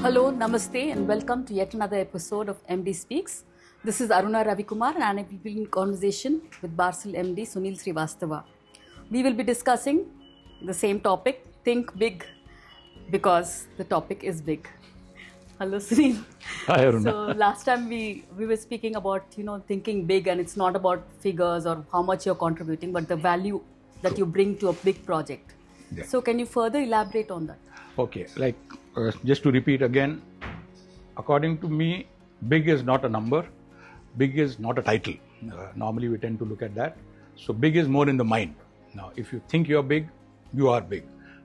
Hello, Namaste, and welcome to yet another episode of MD Speaks. This is Aruna Ravikumar, and I will be in conversation with BARSYL MD Sunil Srivastava. We will be discussing the same topic, think big, because the topic is big. Hello, Sunil. Hi, Aruna. So last time we were speaking about thinking big, and it's not about figures or how much you're contributing, but the value that you bring to a big project. Yeah. So can you further elaborate on that? Okay, just to repeat again, according to me, big is not a number, big is not a title. Normally we tend to look at that. So big is more in the mind. Now, if you think you're big, you are big.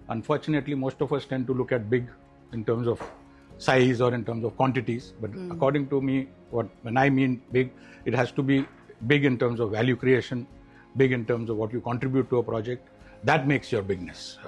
Unfortunately, most of us tend to look at big in terms of size or in terms of quantities. But according to me, when I mean big, it has to be big in terms of value creation, big in terms of what you contribute to a project. That makes your bigness.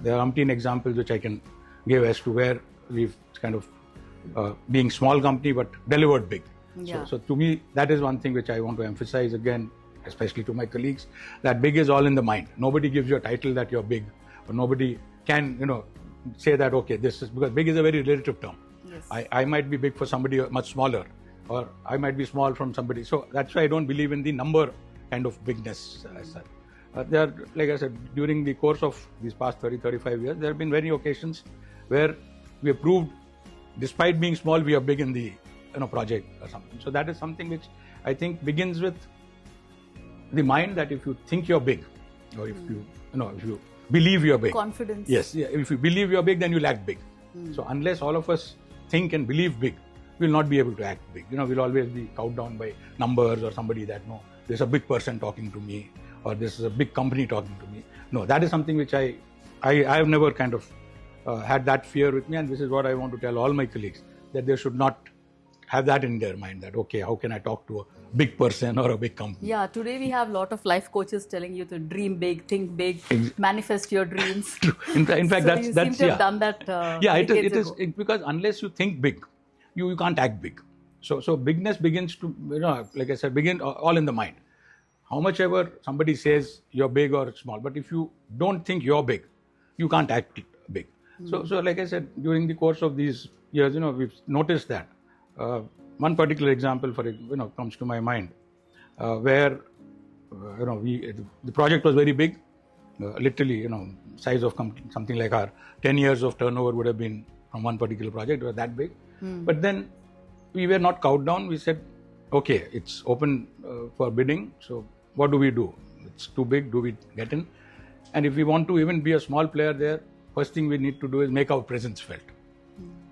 There are umpteen examples which I can give as to where we've kind of being small company but delivered big. Yeah. So to me, that is one thing which I want to emphasize again, especially to my colleagues, that big is all in the mind. Nobody gives you a title that you're big, or nobody can say that this is, because big is a very relative term. Yes. I might be big for somebody much smaller, or I might be small from somebody. So that's why I don't believe in the number kind of bigness as such. There are, like I said, during the course of these past 30-35 years, there have been many occasions where we have proved, despite being small, we are big in the project or something. So that is something which I think begins with the mind, that if you think you're big, or if you believe you're big, confidence. Yes, yeah, if you believe you're big, then you'll act big. So unless all of us think and believe big, we'll not be able to act big. We'll always be cowed down by numbers or somebody that, no, there's a big person talking to me, or this is a big company talking to me. No, that is something which I have never kind of had that fear with me, and this is what I want to tell all my colleagues, that they should not have that in their mind, that how can I talk to a big person or a big company? Yeah, today we have a lot of life coaches telling you to dream big, think big, manifest your dreams. True. In fact, so that's you seem to have done that. It is because unless you think big, you can't act big. So bigness begins to, like I said, begin all in the mind. How much ever somebody says you're big or small, but if you don't think you're big, you can't act big. So like I said, during the course of these years, we've noticed that. One particular example comes to my mind, where the project was very big, literally size of something like our 10 years of turnover would have been from one particular project. It was that big. But then we were not cowed down. We said, okay, it's open for bidding. So what do we do? It's too big. Do we get in? And if we want to even be a small player there, first thing we need to do is make our presence felt.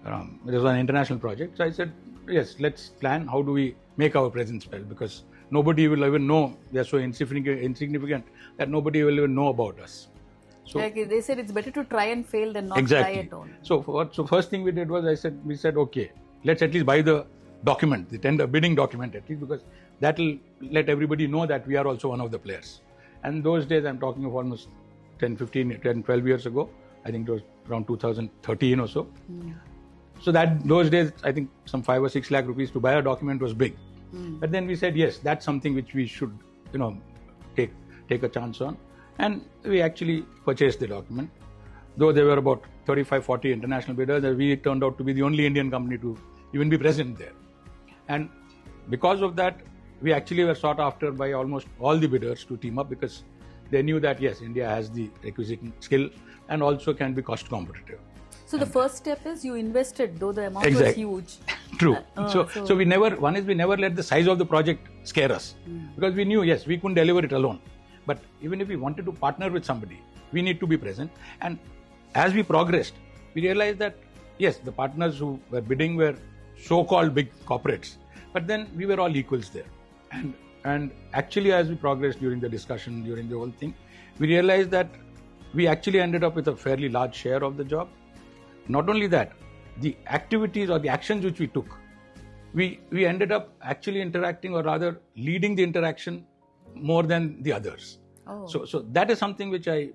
It was an international project. So I said, yes, let's plan. How do we make our presence felt? Because nobody will even know. They are so insignificant that nobody will even know about us. So like they said, it's better to try and fail than not exactly. try at all. So first thing we did was we said, okay, let's at least buy the document, the tender bidding document at least, because that will let everybody know that we are also one of the players. And those days, I'm talking of almost 10, 12 years ago. I think it was around 2013 or so. So those days, I think some 5 or 6 lakh rupees to buy a document was big. But then we said, yes, that's something which we should, take a chance on. And we actually purchased the document. Though there were about 35, 40 international bidders, we turned out to be the only Indian company to even be present there. And because of that, we actually were sought after by almost all the bidders to team up, because they knew that, yes, India has the requisite skill and also can be cost competitive. So the first step is you invested, though the amount exactly. was huge. True. So we never let the size of the project scare us, because we knew, yes, we couldn't deliver it alone. But even if we wanted to partner with somebody, we need to be present. And as we progressed, we realized that, yes, the partners who were bidding were so-called big corporates, but then we were all equals there. And actually, as we progressed during the discussion, during the whole thing, we realized that we actually ended up with a fairly large share of the job. Not only that, the activities or the actions which we took, we ended up actually interacting, or rather leading the interaction more than the others. Oh. So that is something which I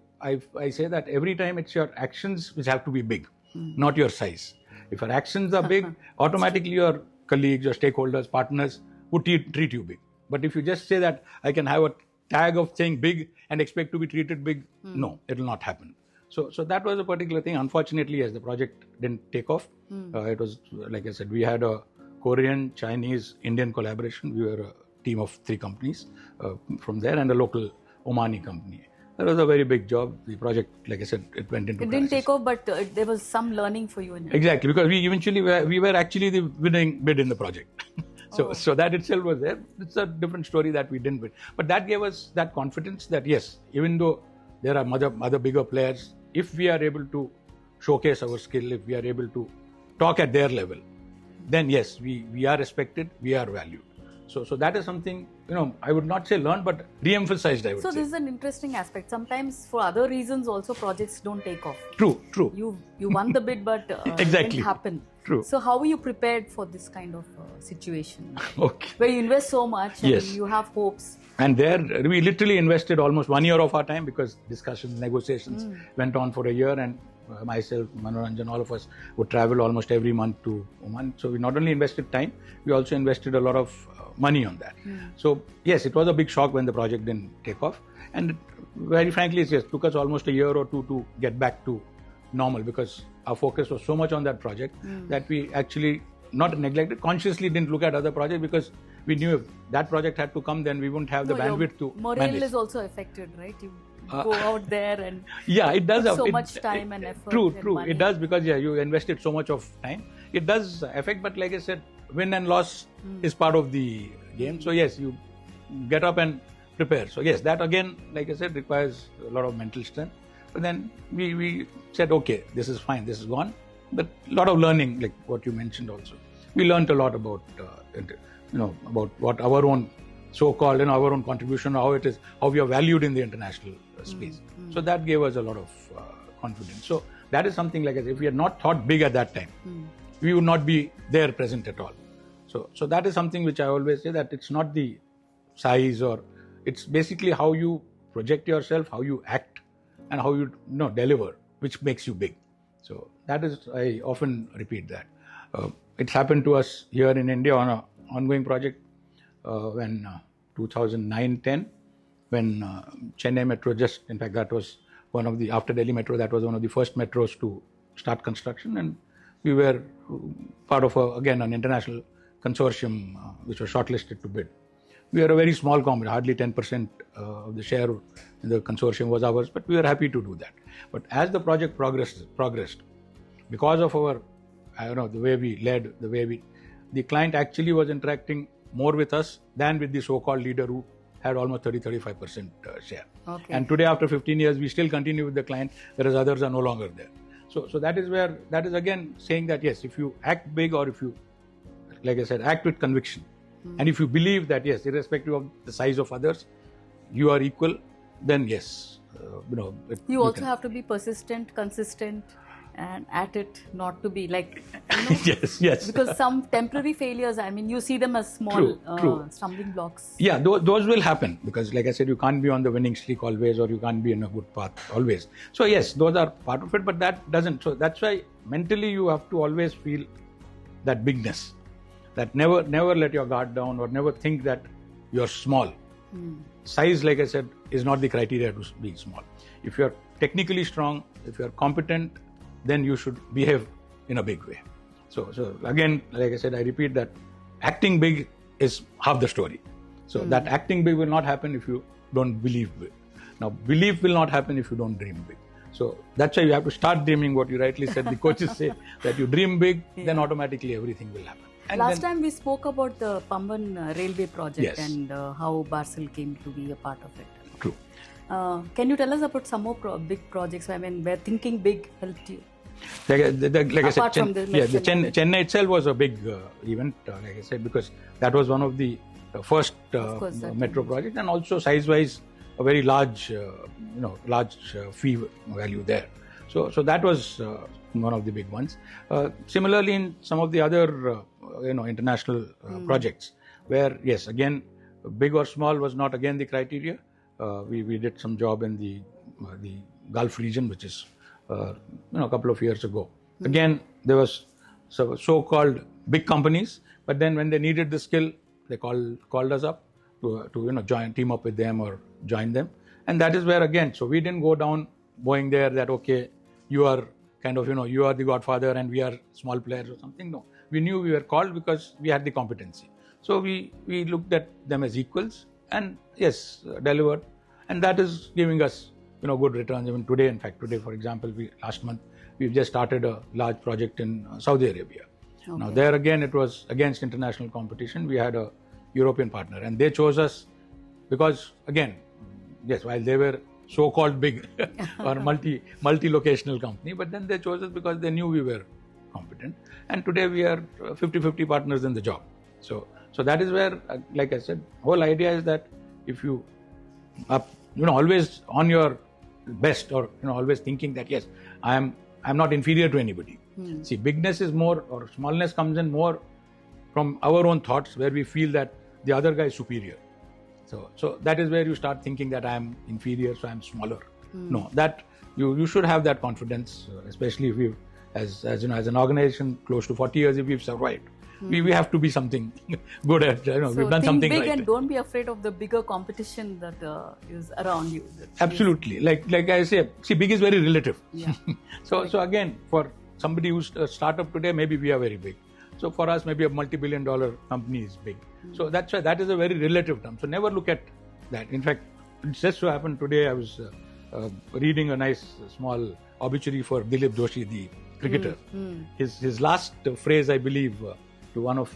say that every time it's your actions which have to be big, not your size. If your actions are big, automatically your colleagues, your stakeholders, partners would treat you big. But if you just say that I can have a tag of saying big and expect to be treated big, no, it will not happen. So that was a particular thing. Unfortunately, yes, the project didn't take off. It was, like I said, we had a Korean, Chinese, Indian collaboration. We were a team of 3 companies from there and a local Omani company. That was a very big job. The project, like I said, it went into It didn't crisis. take off, but there was some learning for you in it. Exactly, because we were actually the winning bid in the project. So that itself was there. It's a different story that we didn't win. But that gave us that confidence that yes, even though there are other bigger players, if we are able to showcase our skill, if we are able to talk at their level, then yes, we are respected, we are valued. So that is something, I would not say learned, but re-emphasized, I would say. So this is an interesting aspect. Sometimes for other reasons also projects don't take off. True. You won the bid, but Exactly. it didn't happen. True. So how were you prepared for this kind of situation? Okay. Where you invest so much and Yes. you have hopes. And there we literally invested almost 1 year of our time because discussions, negotiations went on for a year, and myself, Manoranjan, all of us would travel almost every month to Oman. So we not only invested time, we also invested a lot of money on that. So yes, it was a big shock when the project didn't take off, and very frankly, it just took us almost a year or two to get back to normal because our focus was so much on that project that we actually not neglected, consciously didn't look at other projects because we knew if that project had to come, then we wouldn't have the bandwidth to morale manage. is also affected, right? You go out there and Yeah, it does. put so much time and effort. True. and money. It does because you invested so much of time. It does affect, but like I said, win and loss is part of the game. So yes, you get up and prepare. So yes, that again, like I said, requires a lot of mental strength. But then we said, okay, this is fine, this is gone. But a lot of learning, like what you mentioned also. We learned a lot about about what our own so-called our own contribution, how we are valued in the international space. So that gave us a lot of confidence. So that is something, like I said, if we had not thought big at that time, we would not be there present at all. So that is something which I always say, that it's not the size, or it's basically how you project yourself, how you act, and how you deliver, which makes you big. So that is, I often repeat that. It's happened to us here in India on an ongoing project when 2009-10, when Chennai Metro in fact, that was one of the, after Delhi Metro, that was one of the first metros to start construction, and we were part of, again, an international consortium which was shortlisted to bid. We were a very small company, hardly 10% of the share in the consortium was ours, but we were happy to do that. But as the project progressed, because of our, the way we led, the client actually was interacting more with us than with the so-called leader who had almost 30-35% share. Okay. And today, after 15 years, we still continue with the client, whereas others are no longer there. So that is again saying that yes, if you act big, or if you, like I said, act with conviction, and if you believe that yes, irrespective of the size of others, you are equal, then yes, you also have to be persistent, consistent, and at it, not to be like yes, because some temporary failures, you see them as small True. stumbling blocks. Yeah, those will happen because, like I said, you can't be on the winning streak always, or you can't be in a good path always. So yes, those are part of it, but that doesn't. So that's why mentally you have to always feel that bigness, that never let your guard down, or never think that you're small. Size, like I said, is not the criteria to be small. If you're technically strong, if you're competent, then you should behave in a big way. So again, like I said, I repeat that acting big is half the story. So that acting big will not happen if you don't believe big. Now, belief will not happen if you don't dream big. So that's why you have to start dreaming, what you rightly said. The coaches say that you dream big, then automatically everything will happen. And Last time we spoke about the Pamban railway project, Yes. and how BARSYL came to be a part of it. True. Can you tell us about some more big projects? Where thinking big helped you? Like I said, Apart from the Chennai itself was a big event, like I said, because that was one of the first metro project, and also size-wise a very large, fee value there. So that was one of the big ones. Similarly, in some of the other international projects, where yes, again, big or small was not again the criteria. We did some job in the Gulf region, which is a couple of years ago. Again, there was so-called big companies, but then when they needed the skill, they called us up to team up with them or join them, and that is where again. So we didn't go down going there that, okay, you are kind of, you are the godfather and we are small players or something. No, we knew we were called because we had the competency. So we looked at them as equals and yes, delivered. And that is giving us, good returns. Even today, in fact, for example, last month, we've just started a large project in Saudi Arabia. Okay. Now there again, it was against international competition. We had a European partner and they chose us because, again, yes, while they were so-called big or multi-locational company, but then they chose us because they knew we were competent. And today we are 50-50 partners in the job. So that is where, like I said, whole idea is that if you are, always on your best or, always thinking that, yes, I'm not inferior to anybody. See, bigness is more, or smallness comes in more from our own thoughts where we feel that the other guy is superior. So that is where you start thinking that I'm inferior, so I'm smaller. No, that you should have that confidence, especially if we've, as an organization, close to 40 years, if we've survived. We have to be something good at, so we've done something right. Think big and don't be afraid of the bigger competition that is around you. Absolutely. Like I say, see, big is very relative. Yeah. So again, for somebody who's a startup today, maybe we are very big. So for us, maybe a multi-billion-dollar company is big. So that's why that is a very relative term. So never look at that. In fact, it just so happened today I was reading a nice small obituary for Dilip Joshi, the cricketer. His last phrase, I believe, to one of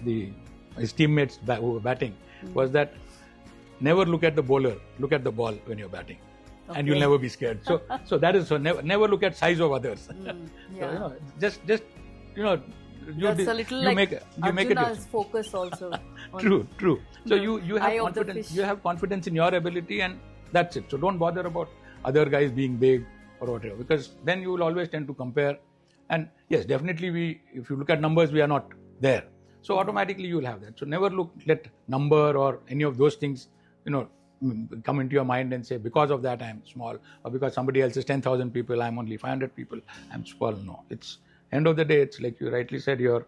his teammates who were batting was that never look at the bowler, look at the ball when you're batting. Okay. And you'll never be scared. So that is, so never look at size of others. Yeah. So just that's a little like Arjuna's focus also. True. So you have confidence. You have confidence in your ability, and that's it. So don't bother about other guys being big or whatever, because then you will always tend to compare. And yes, definitely if you look at numbers, we are not there. So automatically you will have that. So never let number or any of those things, come into your mind and say, because of that I'm small, or because somebody else is 10,000 people, I'm only 500 people, I'm small. No, it's end of the day, it's like you rightly said, your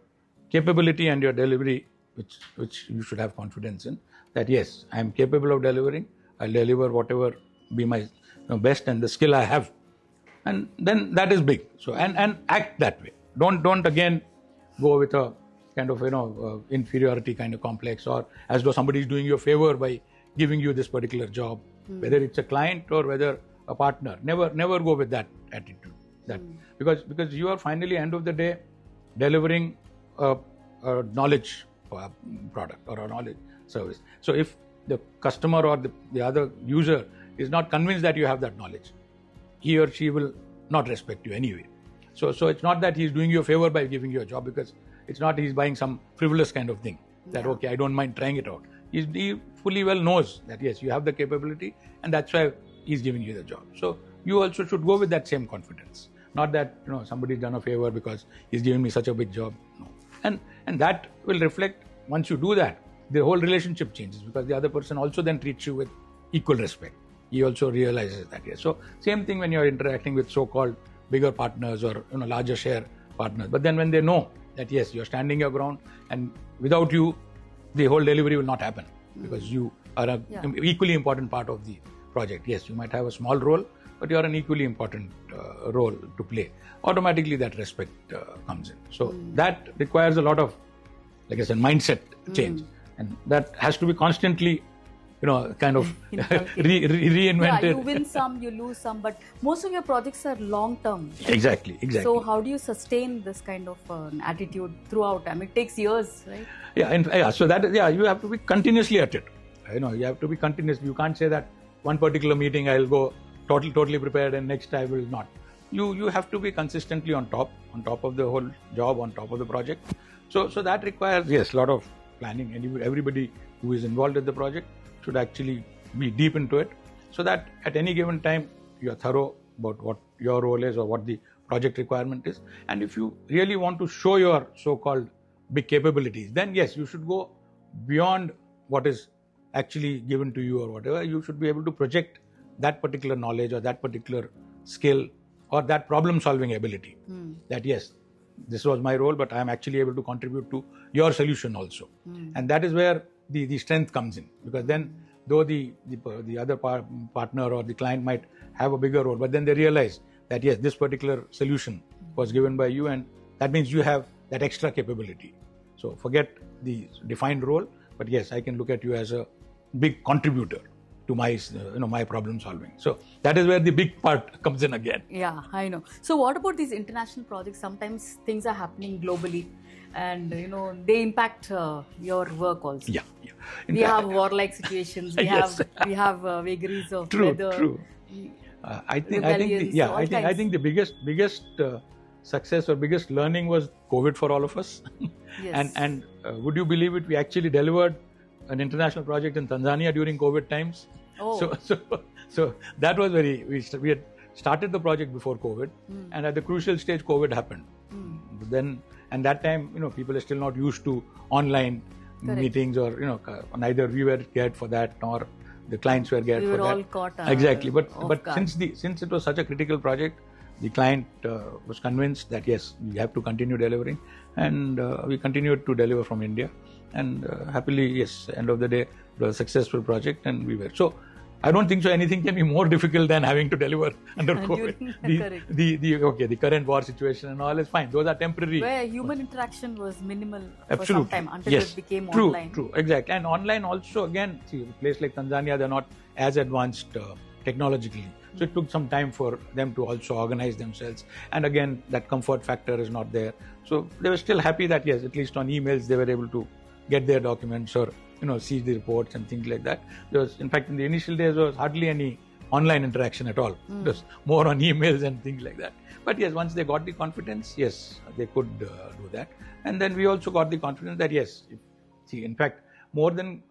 capability and your delivery, which you should have confidence in, that yes, I'm capable of delivering, I'll deliver whatever be my best and the skill I have. And then that is big. So and act that way. Don't again go with a kind of inferiority kind of complex, or as though somebody is doing you a favor by giving you this particular job, whether it's a client or whether a partner. Never go with that attitude. Because you are finally, end of the day, delivering a knowledge product or a knowledge service. So if the customer or the other user is not convinced that you have that knowledge, he or she will not respect you anyway. So it's not that he's doing you a favor by giving you a job, because it's not he's buying some frivolous kind of thing that, okay, I don't mind trying it out. He fully well knows that, yes, you have the capability, and that's why he's giving you the job. So you also should go with that same confidence. Not that, somebody's done a favor because he's giving me such a big job. No. And that will reflect, once you do that, the whole relationship changes, because the other person also then treats you with equal respect. He also realizes that, yes. So same thing when you're interacting with so-called bigger partners or larger share partners. But then when they know that, yes, you're standing your ground, and without you, the whole delivery will not happen, because you are an equally important part of the project. Yes, you might have a small role, but you are an equally important role to play. Automatically that respect comes in. So that requires a lot of, like I said, mindset change. And that has to be constantly, kind of reinvented. Yeah, you win some, you lose some, but most of your projects are long term. Exactly. So how do you sustain this kind of attitude throughout? I mean, it takes years, right? So you have to be continuously at it. You have to be continuous. You can't say that one particular meeting I'll go totally prepared and next I will not. You have to be consistently on top of the whole job, on top of the project. So that requires, yes, a lot of planning, and everybody who is involved in the project should actually be deep into it, so that at any given time you are thorough about what your role is or what the project requirement is. And if you really want to show your so-called big capabilities, then yes, you should go beyond what is actually given to you or whatever. You should be able to project that particular knowledge or that particular skill or that problem-solving ability. That yes, this was my role, but I am actually able to contribute to your solution also. And that is where the strength comes in, because then though the other partner or the client might have a bigger role, but then they realize that yes, this particular solution was given by you, and that means you have that extra capability. So forget the defined role, but yes, I can look at you as a big contributor to my my problem solving. So that is where the big part comes in again. Yeah, I know. So what about these international projects? Sometimes things are happening globally, and they impact your work also. Yeah. We have warlike situations. We Yes. have vagaries of True. weather. I think the biggest success or biggest learning was COVID for all of us. Yes. and would you believe it? We actually delivered an international project in Tanzania during COVID times. Oh. So that was we had started the project before COVID, and at the crucial stage, COVID happened. Then, and that time, people are still not used to online meetings, or neither we were geared for that nor the clients were geared for that. We were all caught exactly. But guard. since it was such a critical project, the client was convinced that yes, we have to continue delivering, and we continued to deliver from India. And happily, yes, end of the day, it was a successful project, and we were. So I don't think so anything can be more difficult than having to deliver under COVID. The current war situation and all is fine. Those are temporary. Where human interaction was minimal for Absolutely. some time until Yes. it became True, online. True, exactly. And online also, again, see, a place like Tanzania, they're not as advanced technologically. So it took some time for them to also organize themselves. And again, that comfort factor is not there. So they were still happy that, yes, at least on emails, they were able to get their documents or, see the reports and things like that. There was, in fact, in the initial days, there was hardly any online interaction at all. It was more on emails and things like that. But yes, once they got the confidence, yes, they could do that. And then we also got the confidence that, yes, in fact, more than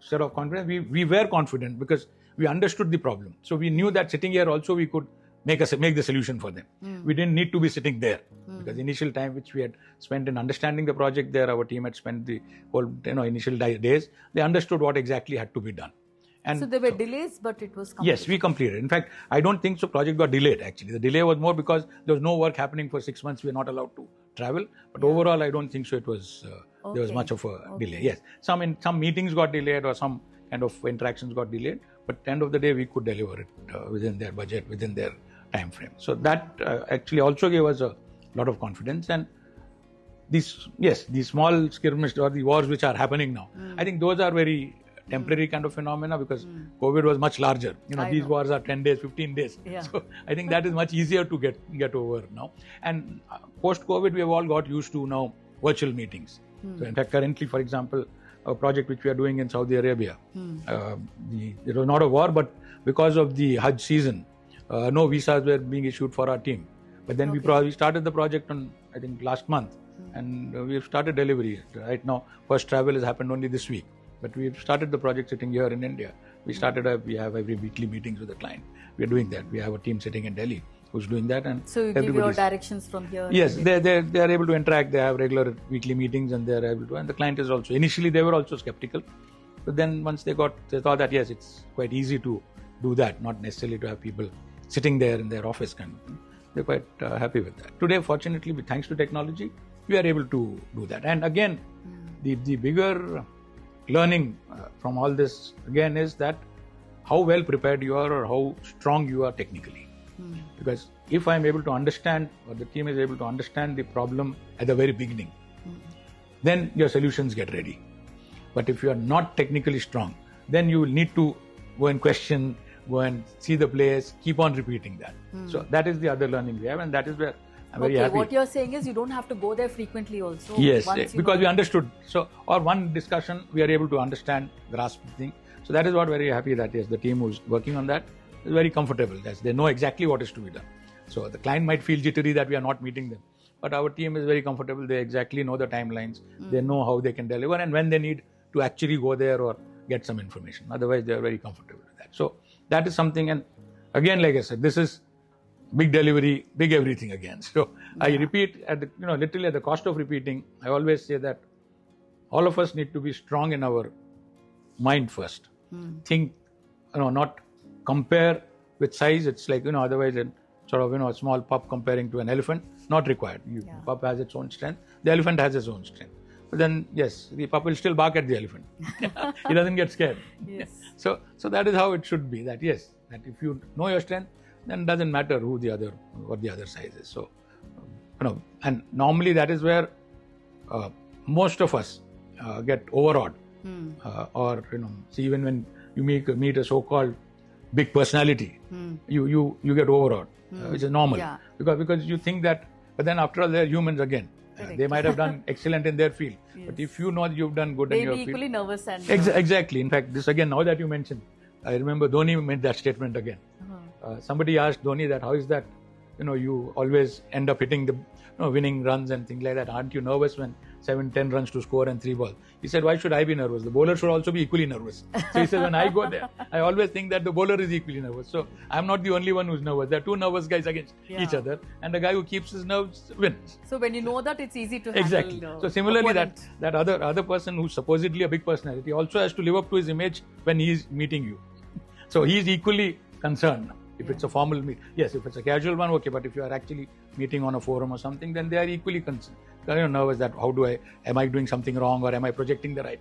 set of confidence, we were confident because we understood the problem. So we knew that sitting here also we could make the solution for them. We didn't need to be sitting there because initial time which we had spent in understanding the project there, our team had spent the whole initial days. They understood what exactly had to be done. And so there were delays, but it was completed. Yes, we completed. In fact, I don't think so project got delayed actually. The delay was more because there was no work happening for 6 months. We were not allowed to travel. But overall, I don't think so it was, there was much of a delay. Yes, some meetings got delayed or some kind of interactions got delayed. But at the end of the day, we could deliver it within their budget, within their time frame. So that actually also gave us a lot of confidence. And these small skirmishes or the wars which are happening now, I think those are very temporary kind of phenomena because COVID was much larger. These wars are 10 days, 15 days. Yeah. So I think that is much easier to get over now. And post-COVID, we have all got used to now virtual meetings. So in fact, currently, for example, a project which we are doing in Saudi Arabia, it was not a war, but because of the Hajj season, no visas were being issued for our team. But then we started the project on, I think, last month, and we've started delivery. Right now, first travel has happened only this week. But we've started the project sitting here in India. We have every weekly meetings with the client. We're doing that. We have a team sitting in Delhi who's doing that. And so you give your directions from here? Yes, they are able to interact. They have regular weekly meetings and they're able to. And the client is also, initially they were also skeptical. But then once they thought that yes, it's quite easy to do that, not necessarily to have people sitting there in their office kind of thing. They're quite happy with that. Today, fortunately, thanks to technology, we are able to do that. And again, the bigger learning from all this again is that how well prepared you are or how strong you are technically. Because if I'm able to understand or the team is able to understand the problem at the very beginning, then your solutions get ready. But if you are not technically strong, then you will need to go and question, go and see the place, keep on repeating that. So that is the other learning we have, and that is where I'm very happy. What you're saying is you don't have to go there frequently also. Yes, because we understood. So, or one discussion, we are able to understand, grasp the thing. So that is what very happy that yes, the team who's working on that is very comfortable. Yes, they know exactly what is to be done. So the client might feel jittery that we are not meeting them. But our team is very comfortable. They exactly know the timelines. They know how they can deliver and when they need to actually go there or get some information. Otherwise, they are very comfortable with that. So that is something. And again, like I said, this is big delivery, big everything again. So I repeat at the, literally at the cost of repeating, I always say that all of us need to be strong in our mind first. Think, not compare with size. It's like, otherwise a small pup comparing to an elephant, not required. Pup has its own strength. The elephant has its own strength. then yes, the pup will still bark at the elephant. He doesn't get scared. Yes. So that is how it should be. That yes, that if you know your strength, then it doesn't matter what the other size is. So and normally that is where most of us get overawed, or see, even when you meet a so-called big personality, you get overawed, which is normal, because you think that, but then after all, they're humans again. They might have done excellent in their field, but if you know that you've done good in your field, they'll be equally nervous and exactly. In fact, this again, now that you mentioned, I remember Dhoni made that statement again. Somebody asked Dhoni that, how is that, you always end up hitting the winning runs and things like that. Aren't you nervous when 7-10 runs to score and 3 balls? He said, why should I be nervous? The bowler should also be equally nervous. So he said, when I go there, I always think that the bowler is equally nervous. So I'm not the only one who's nervous. There are two nervous guys against each other, and the guy who keeps his nerves wins. So when you know that, it's easy to handle. Exactly. So similarly, that other person who's supposedly a big personality also has to live up to his image when he's meeting you. So he's equally concerned. If it's a formal meet, yes. If it's a casual one, okay. But if you are actually meeting on a forum or something, then they are equally concerned. Nervous that am I doing something wrong, or am I projecting the right?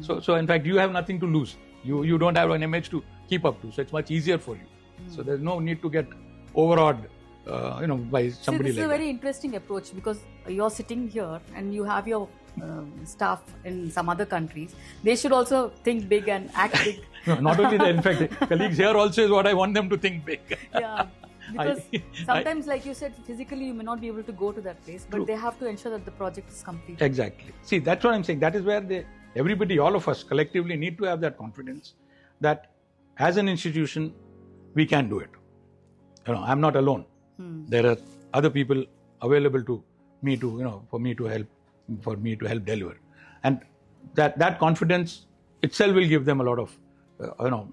So in fact, you have nothing to lose. You don't have an image to keep up to. So it's much easier for you. So there's no need to get overawed, by somebody like that. This is a very interesting approach, because you're sitting here and you have your staff in some other countries. They should also think big and act big. No, not only that, in fact, colleagues here also is what I want them to think big. Yeah, because sometimes, like you said, physically you may not be able to go to that place, but they have to ensure that the project is complete. Exactly. See, that's what I'm saying. That is where everybody, all of us collectively need to have that confidence that as an institution, we can do it. I'm not alone. There are other people available to me for me to help deliver. And that confidence itself will give them a lot of,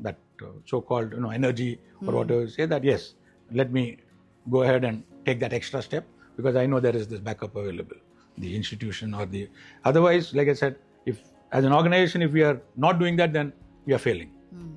that so-called, energy or whatever. Say that, yes, let me go ahead and take that extra step, because I know there is this backup available, the institution or otherwise, like I said, if as an organization, if we are not doing that, then we are failing.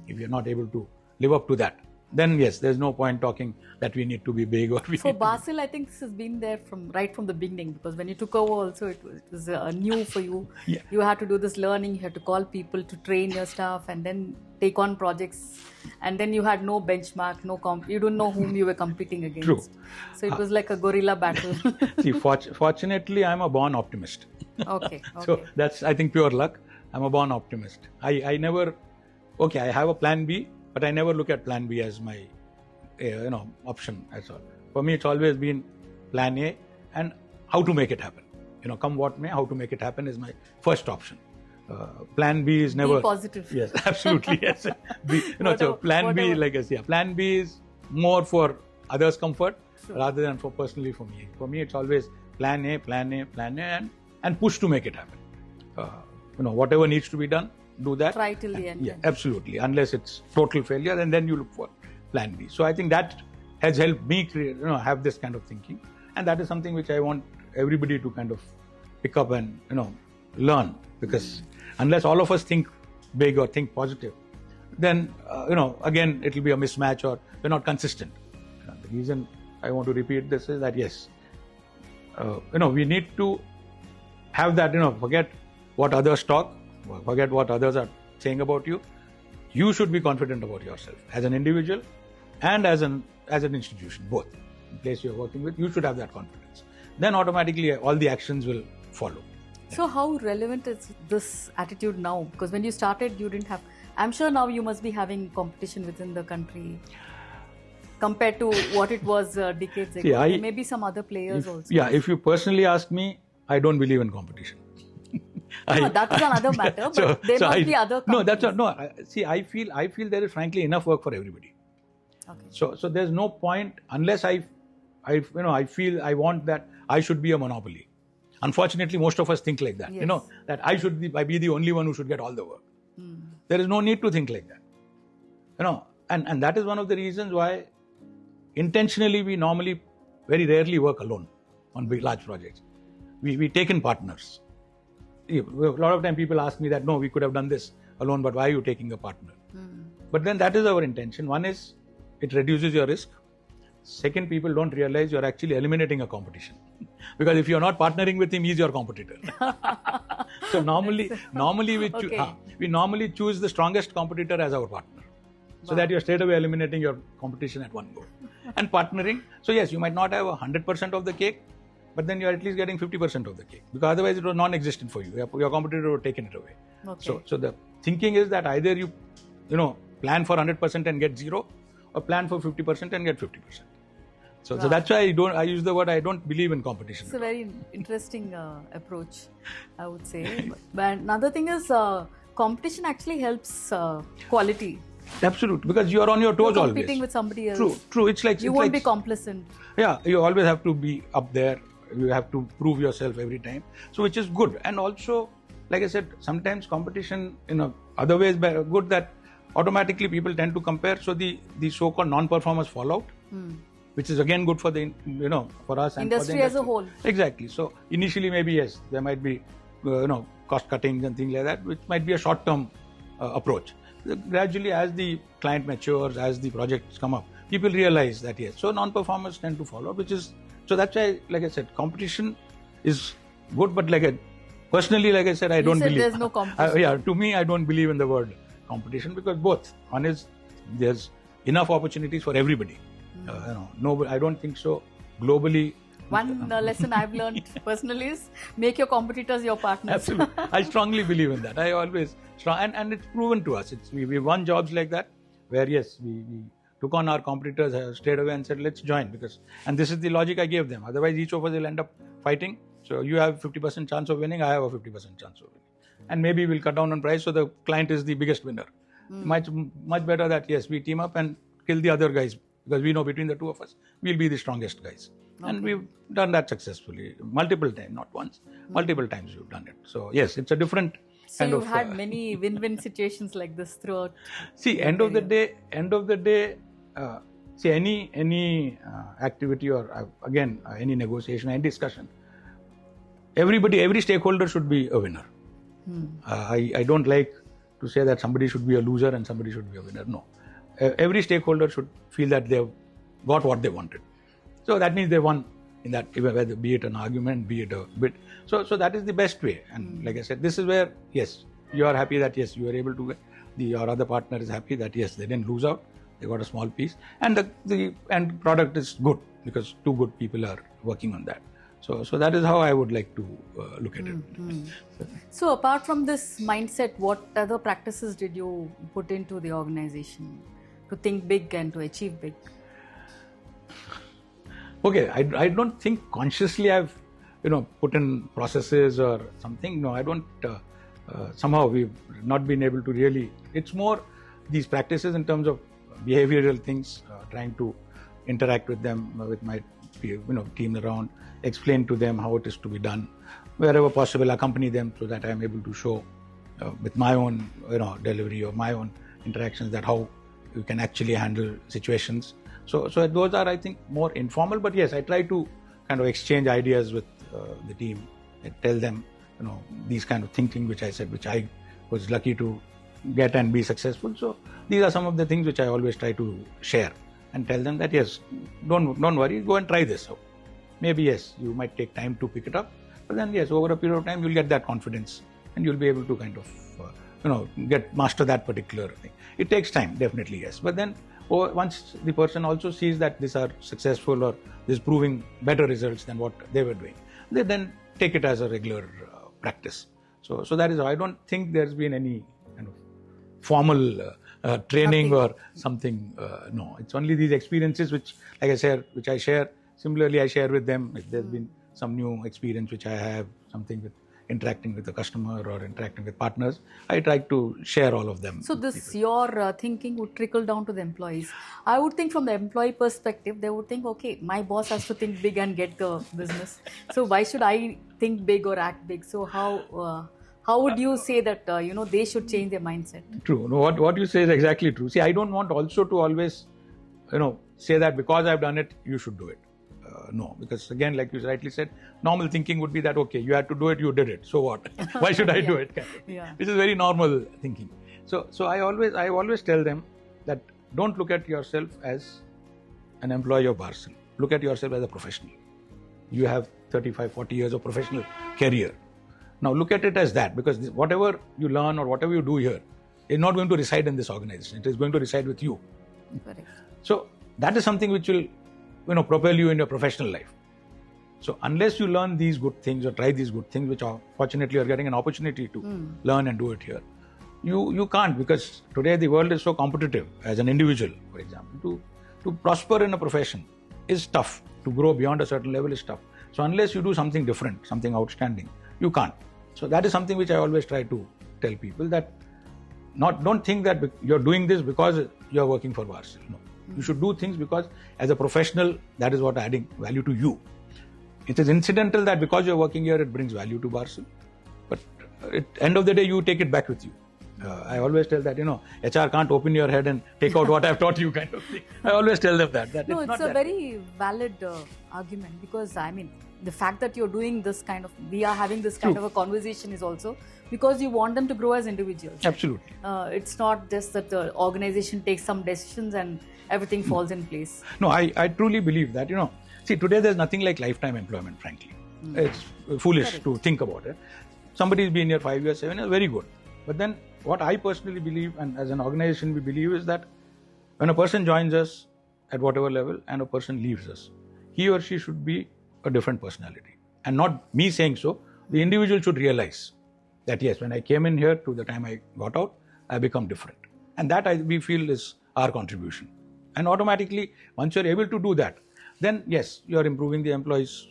If we are not able to live up to that, then yes, there's no point talking that we need to be big or we For BARSYL, I think this has been there right from the beginning, because when you took over also, it was new for you. Yeah. You had to do this learning, you had to call people to train your staff and then take on projects, and then you had no benchmark, you don't know whom you were competing against. True. So it was like a guerrilla battle. See, fortunately, I'm a born optimist. Okay. So that's, I think, pure luck. I'm a born optimist. I never, I have a plan B, but I never look at plan B as my, option as all. For me, it's always been plan A and how to make it happen. Come what may, how to make it happen is my first option. Plan B is never... Be positive. Yes, absolutely, yes. So plan B, like I say, plan B is more for others' comfort rather than personally for me. For me, it's always plan A, and push to make it happen. Whatever needs to be done, do that. Try till the end. Yeah, absolutely. Unless it's total failure, and then you look for plan B. So I think that has helped me create, have this kind of thinking, and that is something which I want everybody to kind of pick up and learn, because unless all of us think big or think positive, then again it will be a mismatch, or we're not consistent. The reason I want to repeat this is that yes, we need to have that, forget what others talk, forget what others are saying about you. You should be confident about yourself as an individual and as an institution, both. The place you're working with, you should have that confidence. Then automatically all the actions will follow. So how relevant is this attitude now? Because when you started, you didn't have... I'm sure now you must be having competition within the country compared to what it was decades ago. See, maybe some other players also. Yeah, if you personally ask me, I don't believe in competition. No, that's another matter, but there must be other companies. See, I feel there is frankly enough work for everybody. Okay. So there's no point unless I feel I want that I should be a monopoly. Unfortunately, most of us think like that. Yes. That I should be the only one who should get all the work. There is no need to think like that. And that is one of the reasons why intentionally we normally very rarely work alone on big large projects. We take in partners. A lot of time people ask me that, no, we could have done this alone, but why are you taking a partner? But then that is our intention. One is, it reduces your risk. Second, people don't realize you're actually eliminating a competition. Because if you're not partnering with him, he's your competitor. So normally we normally choose the strongest competitor as our partner. So that you're straight away eliminating your competition at one go. And partnering, so yes, you might not have 100% of the cake, but then you're at least getting 50% of the cake. Because otherwise it was non-existent for you. Your competitor would have taken it away. Okay. So the thinking is that either you plan for 100% and get 0, or plan for 50% and get 50%. So that's why I use the word, I don't believe in competition. It's a very interesting approach, I would say. But another thing is competition actually helps quality. Absolutely, because you are on your toes You're always. Competing with somebody else. True. It's like you won't be complacent. Yeah, you always have to be up there. You have to prove yourself every time. So which is good. And also, like I said, sometimes competition in other ways good that automatically people tend to compare. So the so-called non-performers fall out. Which is again good for the for us and industry, for the industry as a whole. Exactly. So initially maybe yes, there might be cost cuttings and things like that, which might be a short-term approach. Gradually, as the client matures, as the projects come up, people realize that yes. So non-performers tend to follow, so that's why, like I said, competition is good. But personally, like I said, I don't believe. There's no competition. To me, I don't believe in the word competition, because both. One is there's enough opportunities for everybody. I don't think so. Globally, one lesson I've learned personally is make your competitors your partners. Absolutely, I strongly believe in that. I always and it's proven to us. We won jobs like that, where yes, we took on our competitors straight away and said, let's join, and this is the logic I gave them. Otherwise, each of us will end up fighting. So you have 50% chance of winning, I have a 50% chance of winning, and maybe we'll cut down on price, so the client is the biggest winner. Much better that yes, we team up and kill the other guys, because we know between the two of us, we'll be the strongest guys. Okay. And we've done that successfily multiple times, not once, multiple times we've done it. So yes, it's a different kind of... So you've had many win-win situations like this throughout. See, end of the day, see, any activity or again, any negotiation, any discussion, every stakeholder should be a winner. I don't like to say that somebody should be a loser and somebody should be a winner. No. Every stakeholder should feel that they've got what they wanted. So that means they won in that, whether be it an argument, be it a bit. So that is the best way. And like I said, this is where, yes, you are happy that yes, you were able to get, your other partner is happy that yes, they didn't lose out, they got a small piece. And the end product is good, because two good people are working on that. So that is how I would like to look at it. So apart from this mindset, what other practices did you put into the organization to think big and to achieve big? Okay, I don't think consciously I've put in processes or something. No, I don't. Somehow we've not been able to really. It's more these practices in terms of behavioral things, trying to interact with them, with my team around, explain to them how it is to be done, wherever possible, accompany them so that I am able to show with my own delivery or my own interactions that how you can actually handle situations. So those are, I think, more informal. But yes, I try to kind of exchange ideas with the team and tell them, these kind of thinking which I said, which I was lucky to get and be successful. So these are some of the things which I always try to share and tell them that yes, don't worry, go and try this. So maybe yes, you might take time to pick it up, but then yes, over a period of time, you'll get that confidence and you'll be able to kind of master that particular thing. It takes time, definitely, yes, but then once the person also sees that these are successful or this proving better results than what they were doing, they then take it as a regular practice. So that is how I don't think there's been any kind of formal training or something. No, it's only these experiences which, like I said, which I share. Similarly, I share with them if there's been some new experience which I have, something with interacting with the customer or interacting with partners, I try to share all of them. So your thinking would trickle down to the employees. I would think from the employee perspective, they would think, okay, my boss has to think big and get the business. So why should I think big or act big? So how would you say that, they should change their mindset? True. No, what you say is exactly true. See, I don't want also to always, say that because I've done it, you should do it. No, because again, like you rightly said, normal thinking would be that, okay, you had to do it, you did it. So what? Why should I do it? Yeah. Which is very normal thinking. So I always tell them that don't look at yourself as an employee of BARSYL, look at yourself as a professional. You have 35, 40 years of professional career. Now look at it as that, because whatever you learn or whatever you do here is not going to reside in this organization. It is going to reside with you. Correct. So that is something which will, propel you in your professional life. So unless you learn these good things or try these good things, which fortunately you are getting an opportunity to learn and do it here, you can't, because today the world is so competitive. As an individual, for example, to prosper in a profession is tough. To grow beyond a certain level is tough. So unless you do something different, something outstanding, you can't. So that is something which I always try to tell people, that don't think that you're doing this because you're working for BARSYL. No. You should do things because as a professional, that is what adding value to you. It is incidental that because you're working here, it brings value to BARSYL. But at the end of the day, you take it back with you. I always tell that, HR can't open your head and take out what I've taught you, kind of thing. I always tell them that no, it's not a that. very valid argument, because the fact that you're doing this we are having this kind of a conversation is also because you want them to grow as individuals. Absolutely. It's not just that the organization takes some decisions and everything falls in place. No, I truly believe that, see, today there's nothing like lifetime employment, frankly. It's foolish to think about it. Somebody's been here 5 years, 7 years, very good. But then what I personally believe, and as an organization we believe, is that when a person joins us at whatever level and a person leaves us, he or she should be a different personality. And not me saying so, the individual should realize that yes, when I came in here to the time I got out, I become different. And that we feel is our contribution. And automatically, once you're able to do that, then yes, you're improving the employees'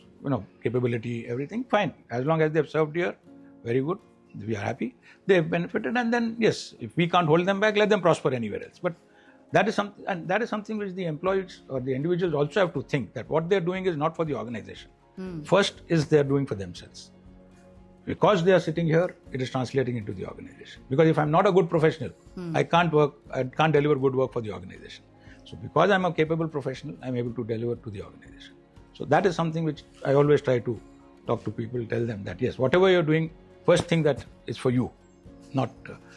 capability, everything, fine. As long as they've served here, very good. We are happy. They've benefited, and then yes, if we can't hold them back, let them prosper anywhere else. But that is something which the employees or the individuals also have to think, that what they're doing is not for the organization. First is they're doing for themselves. Because they are sitting here, it is translating into the organization. Because if I'm not a good professional, I can't deliver good work for the organization. So because I'm a capable professional, I'm able to deliver to the organization. So that is something which I always try to talk to people, tell them that yes, whatever you're doing, first thing that is for you, not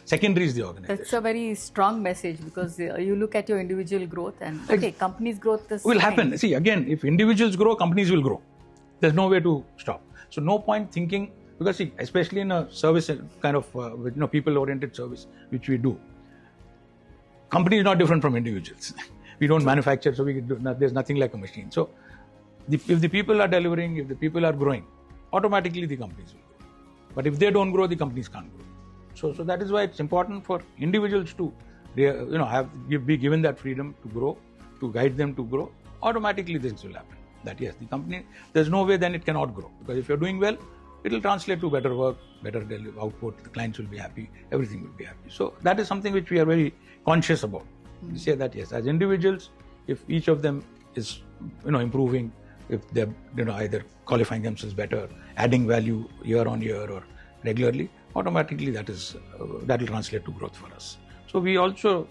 secondary is the organization. That's a very strong message, because you look at your individual growth and company's growth will happen. See, again, if individuals grow, companies will grow. There's no way to stop. So no point thinking, because see, especially in a service kind of people-oriented service, which we do, company is not different from individuals. We don't manufacture, so there's nothing like a machine. So if the people are delivering, if the people are growing, automatically the companies will grow. But if they don't grow, the companies can't grow. So that is why it's important for individuals to be given that freedom to grow, to guide them to grow. Automatically this will happen. That yes, the company, there's no way then it cannot grow. Because if you're doing well, it will translate to better work, better output, the clients will be happy, everything will be happy. So that is something which we are very conscious about. We say that yes, as individuals, if each of them is improving, if they're either qualifying themselves better, adding value year on year or regularly, automatically that will translate to growth for us. So we also,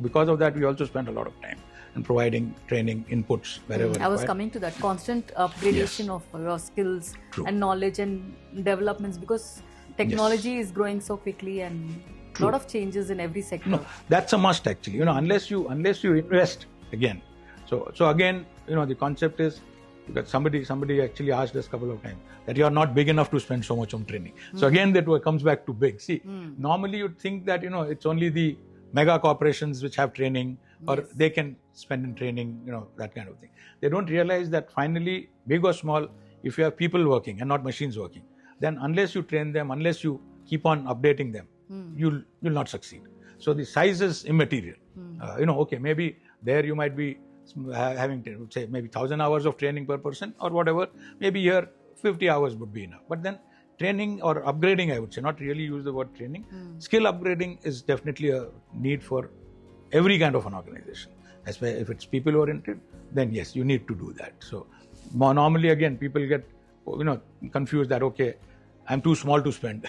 because of that, we also spend a lot of time in providing training inputs wherever required. I was coming to that constant upgradation of your skills and knowledge and developments, because technology is growing so quickly and a lot of changes in every sector. No, that's a must actually. Unless you invest again. So again, the concept is, because somebody actually asked us a couple of times that you are not big enough to spend so much on training. So again, that comes back to big. See, normally you'd think that it's only the mega corporations which have training, or they can spend in training, that kind of thing. They don't realize that finally, big or small, if you have people working and not machines working, then unless you train them, unless you keep on updating them, you'll not succeed. So the size is immaterial. Maybe there you might be having, say, maybe 1,000 hours of training per person or whatever. Maybe here 50 hours would be enough. But then training or upgrading, I would say, not really use the word training. Skill upgrading is definitely a need for every kind of an organization. If it's people oriented, then yes, you need to do that. So normally again, people get confused that I'm too small to spend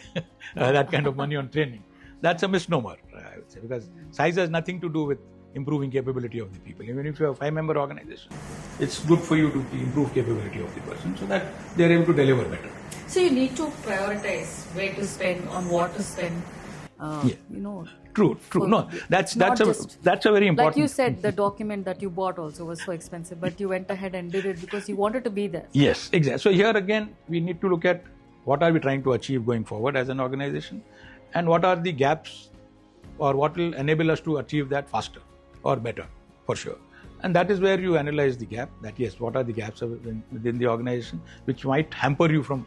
that kind of money on training. That's a misnomer, I would say, because size has nothing to do with improving capability of the people. Even if you have a 5-member organization, it's good for you to improve capability of the person so that they're able to deliver better. So you need to prioritize where to spend, on what to spend. True. No, that's a very important. Like you said, the document that you bought also was so expensive, but you went ahead and did it because you wanted to be there. Yes, exactly. So here again, we need to look at what are we trying to achieve going forward as an organization, and what are the gaps, or what will enable us to achieve that faster or better, for sure. And that is where you analyze the gap. That yes, what are the gaps within the organization which might hamper you from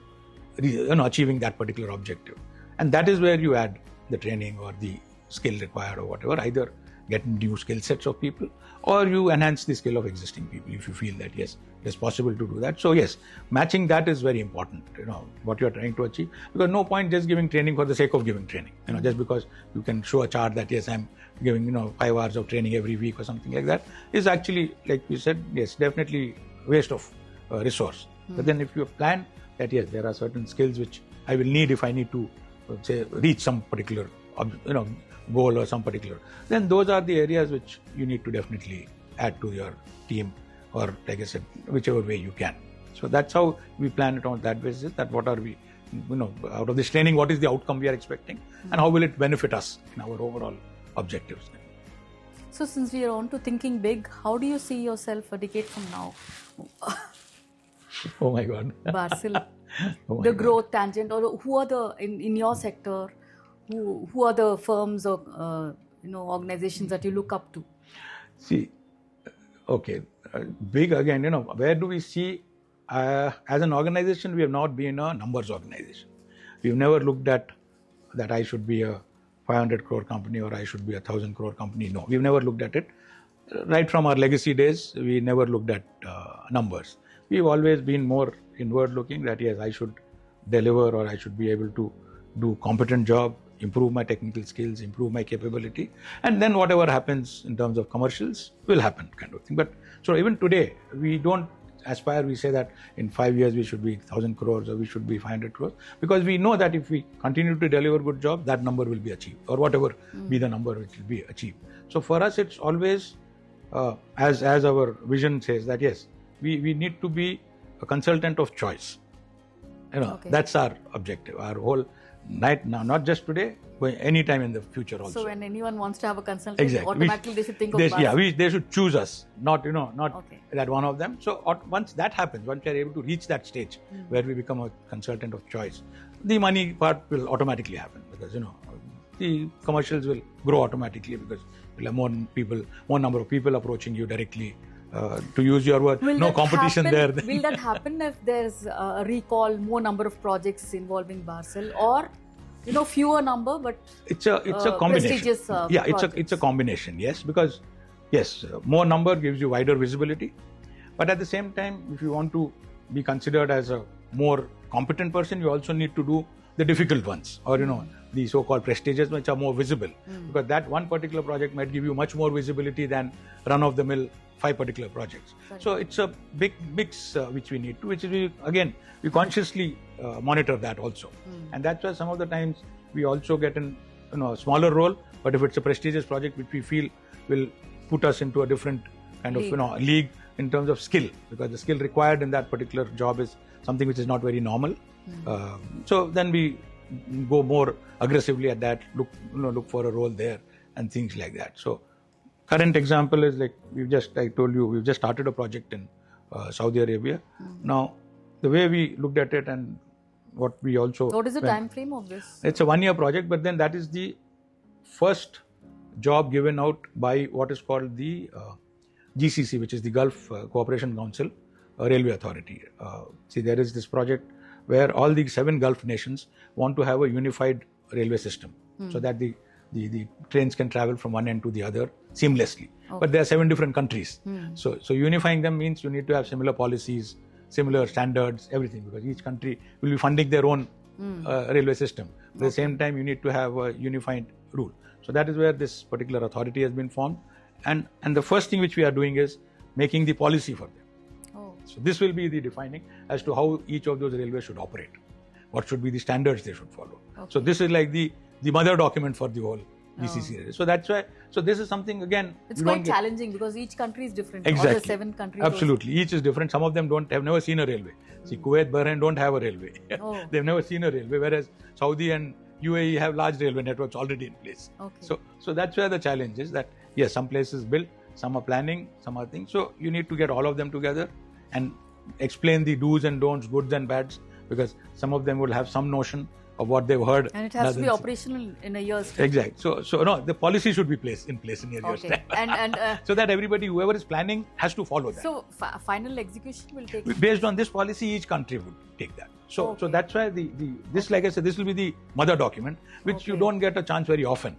achieving that particular objective, and that is where you add the training or the skill required or whatever, either get new skill sets of people or you enhance the skill of existing people if you feel that yes, it is possible to do that. So yes, matching that is very important, what you are trying to achieve, because no point just giving training for the sake of giving training, just because you can show a chart that yes, I'm giving 5 hours of training every week or something like that, is actually, like you said, yes, definitely waste of resource. But then if you plan that yes, there are certain skills which I will need if I need to say reach some particular goal or some particular, then those are the areas which you need to definitely add to your team, or like I said, whichever way you can. So that's how we plan it on that basis, that what are we, out of this training, what is the outcome we are expecting, and how will it benefit us in our overall objectives. So since we are on to thinking big, how do you see yourself a decade from now? Oh my God. BARSYL, the growth tangent, or who are the, in your sector, who are the firms or organizations that you look up to? See, okay, big again, where do we see, as an organization, we have not been a numbers organization. We've never looked at that I should be a 500 crore company or I should be a 1,000 crore company. No, we've never looked at it. Right from our legacy days, we never looked at numbers. We've always been more inward looking, that yes, I should deliver, or I should be able to do competent job, improve my technical skills, improve my capability, and then whatever happens in terms of commercials will happen, kind of thing. But so even today, we don't aspire, we say that in 5 years we should be 1,000 crores or we should be 500 crores, because we know that if we continue to deliver good job, that number will be achieved, or whatever be the number which will be achieved. So for us, it's always, as our vision says, that yes, we need to be a consultant of choice. That's our objective, our whole night now, not just today, but any time in the future also. So when anyone wants to have a consultant, exactly, automatically they should think of BARSYL. They should choose us, not that one of them. So once that happens, once we are able to reach that stage where we become a consultant of choice, the money part will automatically happen, because the commercials will grow automatically, because we'll have more number of people approaching you directly. To use your word, no competition there. Will that happen if there's a recall, more number of projects involving BARSYL, or fewer number, but it's a combination. Prestigious it's a combination. Yes, because yes, more number gives you wider visibility, but at the same time, if you want to be considered as a more competent person, you also need to do the difficult ones, or the so-called prestigious, which are more visible, because that one particular project might give you much more visibility than run-of-the-mill 5 particular projects. Sorry. So it's a big mix which we need to, which is we consciously monitor that also, and that's why some of the times we also get a smaller role, but if it's a prestigious project which we feel will put us into a different kind of league in terms of skill, because the skill required in that particular job is something which is not very normal. So then we go more aggressively at that, look for a role there and things like that. So current example is like we've just started a project in Saudi Arabia. Now the way we looked at it, and what is the time frame of this? It's a 1-year project, but then that is the first job given out by what is called the GCC, which is the Gulf Cooperation Council Railway Authority. See, there is this project where all the 7 Gulf nations want to have a unified railway system, so that the trains can travel from one end to the other seamlessly. Okay. But there are 7 different countries. So unifying them means you need to have similar policies, similar standards, everything, because each country will be funding their own railway system. At the same time, you need to have a unified rule. So that is where this particular authority has been formed. And the first thing which we are doing is making the policy for them. So this will be the defining as to how each of those railways should operate. What should be the standards they should follow. Okay. So this is like the mother document for the whole GCC. So that's why. So this is something, again, it's quite challenging, because each country is different. Exactly. All the 7 countries. Absolutely, each is different. Some of them have never seen a railway. See, Kuwait, Bahrain don't have a railway. They've never seen a railway, whereas Saudi and UAE have large railway networks already in place. Okay. So that's where the challenge is, that yes, some places build, some are planning, some are things. So you need to get all of them together and explain the do's and don'ts, goods and bads, because some of them will have some notion of what they've heard. And it has to be operational in a year's time. Exactly. So no, the policy should be in place in a year's time. And so that everybody, whoever is planning, has to follow that. So final execution will take. Based on this policy, each country would take that. So that's why this, like I said, this will be the mother document, which you don't get a chance very often,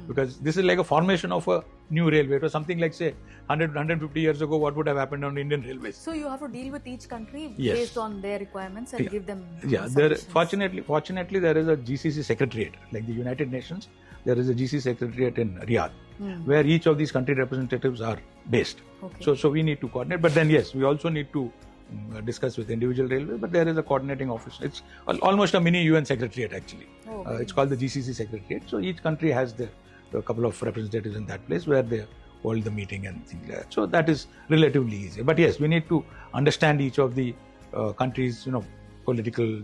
because this is like a formation of a new railway. It was something like, say, 150 years ago, what would have happened on Indian railways. So you have to deal with each country based on their requirements and give them Fortunately, there is a GCC secretariat, like the United Nations. There is a GCC secretariat in Riyadh, where each of these country representatives are based. So we need to coordinate. But then yes, we also need to discuss with individual railways, but there is a coordinating office. It's almost a mini UN secretariat actually. It's called the GCC secretariat. So each country has a couple of representatives in that place where they hold the meeting and things like that. So that is relatively easy. But yes, we need to understand each of the countries, political,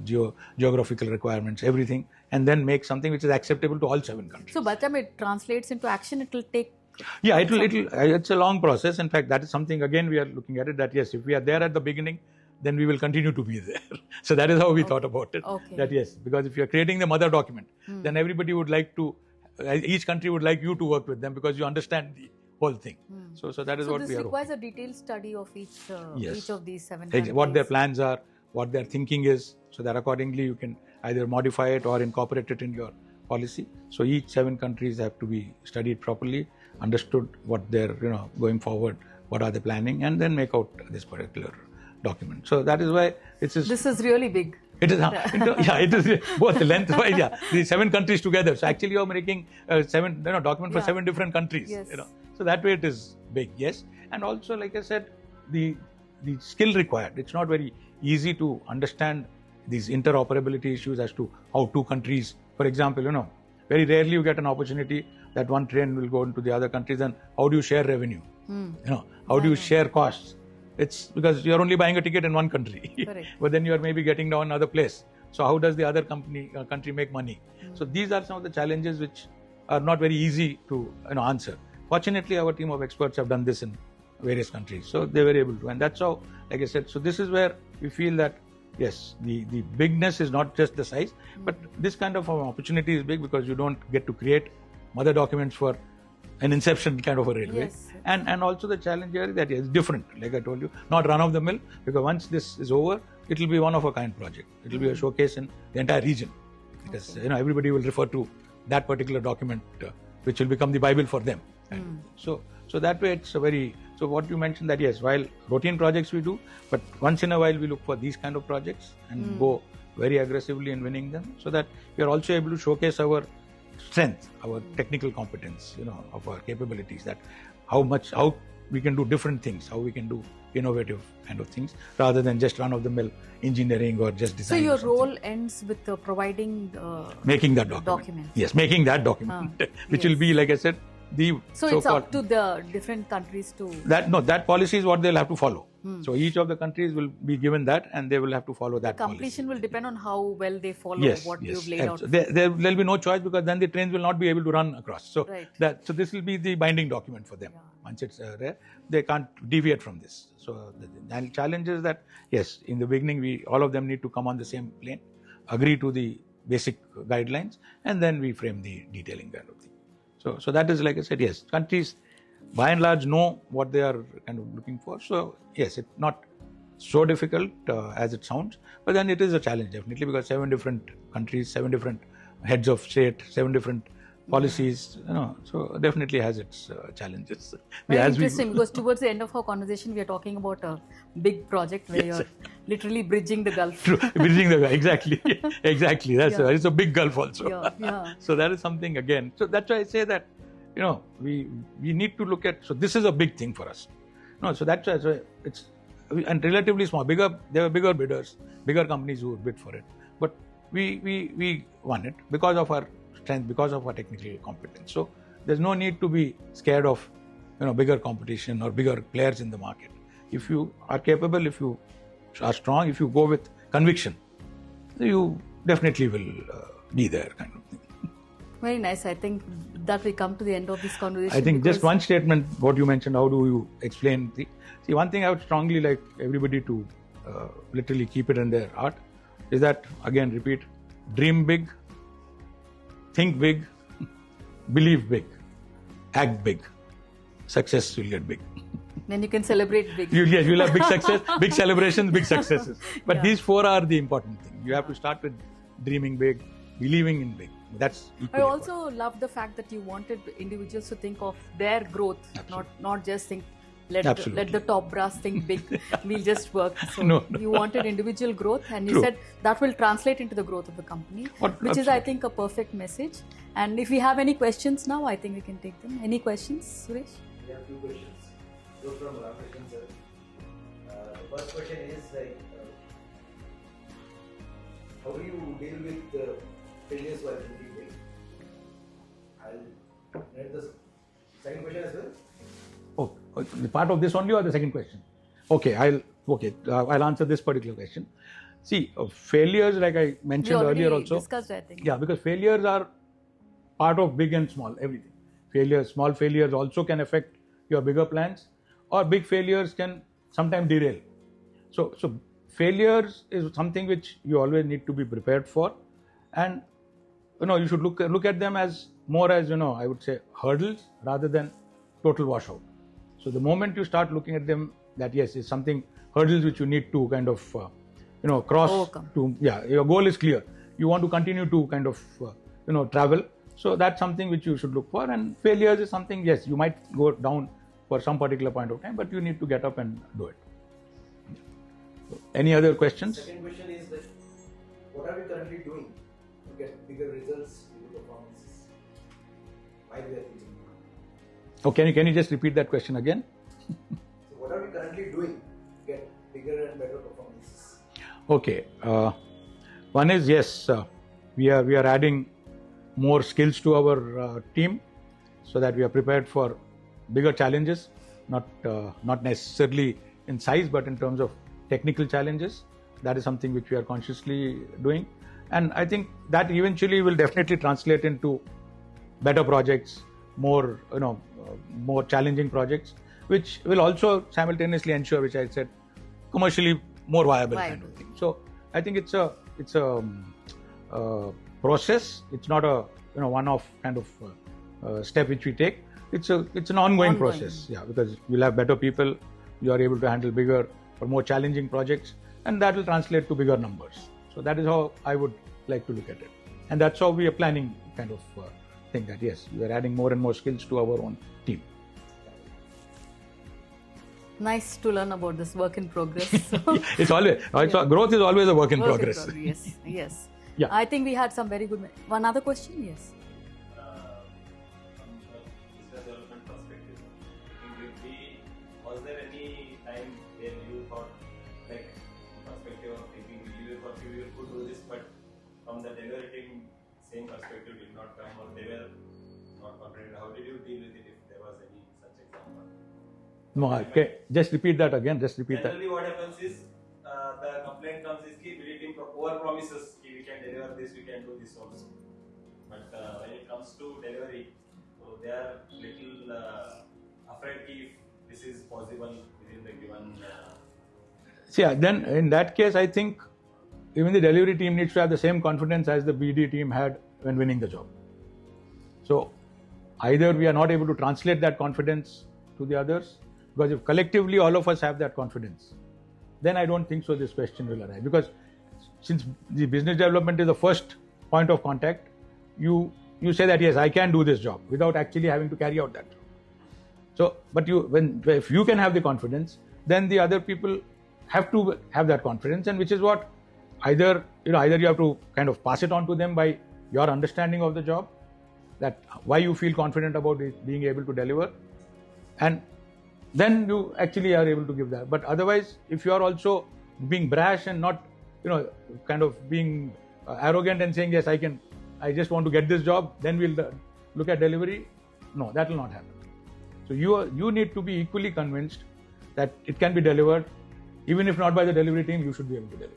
geographical requirements, everything, and then make something which is acceptable to all 7 countries. So by the time it translates into action, it will take. Yeah, it's a long process. In fact, that is something, again, we are looking at it, that yes, if we are there at the beginning, then we will continue to be there. So that is how we thought about it. That yes, because if you are creating the mother document, then everybody would like to, each country would like you to work with them because you understand the whole thing. So that is what we are. So this requires a detailed study of each of these 7 countries. What their plans are, what their thinking is, so that accordingly you can either modify it or incorporate it in your policy. So each 7 countries have to be studied properly, understood what they're going forward, what are they planning, and then make out this particular document. So that is why this is really big. It is, it is both the length-wise, the 7 countries together. So actually you are making document for 7 different countries. So that way it is big, yes. And also, like I said, the skill required. It's not very easy to understand these interoperability issues as to how 2 countries, for example, very rarely you get an opportunity that one train will go into the other countries, and how do you share revenue? How do you share costs? It's because you're only buying a ticket in one country, but then you're maybe getting down another place. So how does the other country make money? So these are some of the challenges which are not very easy to answer. Fortunately, our team of experts have done this in various countries, so they were able to, and that's how, like I said, so this is where we feel that yes, the bigness is not just the size, but this kind of an opportunity is big because you don't get to create mother documents for an inception kind of a railway. And also the challenge here is that it's different, like I told you, not run of the mill, because once this is over, it will be one of a kind project. It will be a showcase in the entire region, because everybody will refer to that particular document, which will become the Bible for them. So that way it's a very, so what you mentioned that yes, while routine projects we do, but once in a while we look for these kind of projects and go very aggressively in winning them, so that we are also able to showcase our strength, our technical competence, of our capabilities, that how we can do different things, how we can do innovative kind of things, rather than just run-of-the-mill engineering or just design. So your role ends with providing making that document. Yes, making that document, which will be, like I said, so it's up to the different countries to that policy is what they'll have to follow. So each of the countries will be given that, and they will have to follow that. The completion will depend on how well they follow what you've laid out. There will be no choice, because then the trains will not be able to run across. So so this will be the binding document for them. Once it's there, they can't deviate from this. So the challenge is that yes, in the beginning all of them need to come on the same plane, agree to the basic guidelines, and then we frame the detailing kind of thing. So that is, like I said, yes, countries by and large know what they are kind of looking for. So yes, it's not so difficult as it sounds, but then it is a challenge definitely, because 7 different countries, 7 different heads of state, 7 different policies, so definitely has its challenges. Very interesting, because towards the end of our conversation, we are talking about a big project where you're literally bridging the gulf. True, bridging the gulf, exactly. It's a big gulf also. So that is something again. So that's why I say that, we need to look at, so this is a big thing for us. So that's why it's, and relatively small, there were bigger bidders, bigger companies who would bid for it. But we won it because of our strength, because of our technical competence. So there's no need to be scared of bigger competition or bigger players in the market. If you are capable, if you are strong, if you go with conviction, you definitely will be there, kind of thing. Very nice. I think that we come to the end of this conversation. I think just one statement, what you mentioned, how do you explain? See, one thing I would strongly like everybody to literally keep it in their heart is that, again, repeat, dream big, think big, believe big, act big, success will get big. Then you can celebrate big. You'll have big success, big celebrations, big successes. But these four are the important thing. You have to start with dreaming big, believing in big. That's I also love the fact that you wanted individuals to think of their growth, not just think let the top brass think big. We'll just work. So no. You wanted individual growth, and you said that will translate into the growth of the company, which is, I think, a perfect message. And if we have any questions now, I think we can take them. Any questions, Suresh? We have 2 questions. Those from Ramakrishnan sir. The first question is how do you deal with failures while thinking big? I'll read the second question as well. Oh, the part of this only or the second question? Okay, I'll answer this particular question. See, failures, like I mentioned earlier also. Discussed, I think. Yeah, because failures are part of big and small, everything. Failures, small failures also can affect your bigger plans, or big failures can sometimes derail. So failures is something which you always need to be prepared for, and you should look at them as more as I would say hurdles rather than total washout. So the moment you start looking at them, that yes, it's something hurdles which you need to kind of cross. Overcome. Your goal is clear. You want to continue to kind of travel. So that's something which you should look for. And failures is something, yes, you might go down for some particular point of time, but you need to get up and do it. So, any other questions? Second question is that what are we currently doing to get bigger results, bigger performances? Why we are thinking? Oh, can you just repeat that question again? So what are we currently doing to get bigger and better performances? Okay. One is, yes, we are adding more skills to our team so that we are prepared for bigger challenges, not necessarily in size, but in terms of technical challenges. That is something which we are consciously doing. And I think that eventually will definitely translate into better projects, more challenging projects, which will also simultaneously ensure, which I said, commercially more viable kind of thing. So I think it's a process. It's not a one-off kind of step which we take. It's an ongoing process. Yeah, because you'll have better people. You are able to handle bigger or more challenging projects, and that will translate to bigger numbers. So that is how I would like to look at it, and that's how we are planning kind of think that yes, we are adding more and more skills to our own team. Nice to learn about this work in progress. It's always growth is always a work in progress. Yes. Yeah. I think we had some very good. One other question, yes. From the business development perspective, was there any time where you thought, like, perspective of thinking you thought you could do this, but from the delivery team, same perspective did not come, or they were not confident? How did you deal with it if there was any such example? No, okay. Just repeat that again. Generally, what happens is the complaint comes is that BD team over promises we can deliver this, we can do this also. But when it comes to delivery, so they are little afraid if this is possible within the given. See, then in that case, I think even the delivery team needs to have the same confidence as the BD team had when winning the job. So either we are not able to translate that confidence to the others, because if collectively all of us have that confidence, then I don't think so this question will arise. Because since the business development is the first point of contact, you say that yes, I can do this job without actually having to carry out that job. So, but if you can have the confidence, then the other people have to have that confidence, and which is what either you have to kind of pass it on to them by your understanding of the job, that why you feel confident about it, being able to deliver, and then you actually are able to give that. But otherwise, if you are also being brash and not, kind of being arrogant and saying, yes, I just want to get this job, then we'll look at delivery. No, that will not happen. So you need to be equally convinced that it can be delivered, even if not by the delivery team, you should be able to deliver.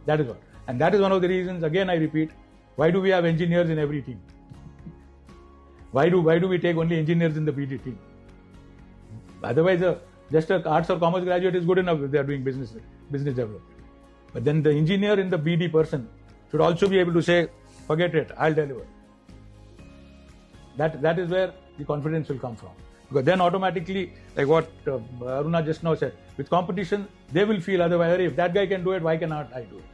That is what. And that is one of the reasons, again I repeat, why do we have engineers in every team? Why do we take only engineers in the BD team? Otherwise, just a arts or commerce graduate is good enough if they are doing business development. But then the engineer in the BD person should also be able to say, forget it, I'll deliver. That is where the confidence will come from. Because then automatically, like what Aruna just now said, with competition, they will feel otherwise, if that guy can do it, why cannot I do it?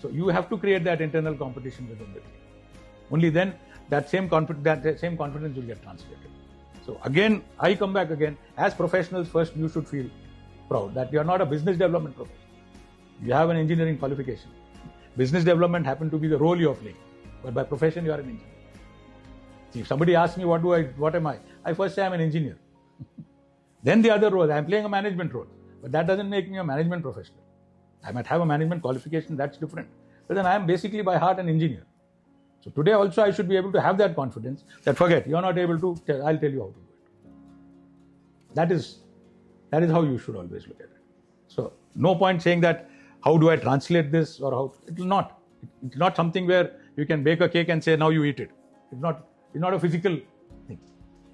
So you have to create that internal competition within the team. Only then that same confidence will get translated. So again, I come back again, as professionals first you should feel proud that you are not a business development professional. You have an engineering qualification. Business development happen to be the role you are playing. But by profession you are an engineer. See, if somebody asks me what am I? I first say I'm an engineer. Then the other role, I'm playing a management role. But that doesn't make me a management professional. I might have a management qualification, that's different. But then I am basically by heart an engineer. So today also I should be able to have that confidence that forget, you're not able to, I'll tell you how to do it. That is how you should always look at it. So no point saying that, how do I translate this or how, it will not. It's not something where you can bake a cake and say, now you eat it. It's not a physical thing.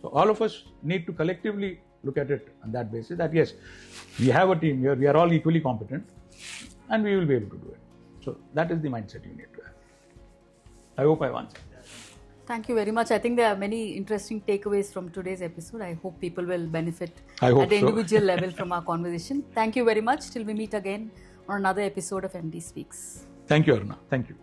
So all of us need to collectively look at it on that basis that yes, we have a team here, we are all equally competent and we will be able to do it. So that is the mindset you need to have. I hope I've answered. Thank you very much. I think there are many interesting takeaways from today's episode. I hope people will benefit I hope at the so. individual level from our conversation. Thank you very much. Till we meet again on another episode of MD Speaks. Thank you, Aruna. Thank you.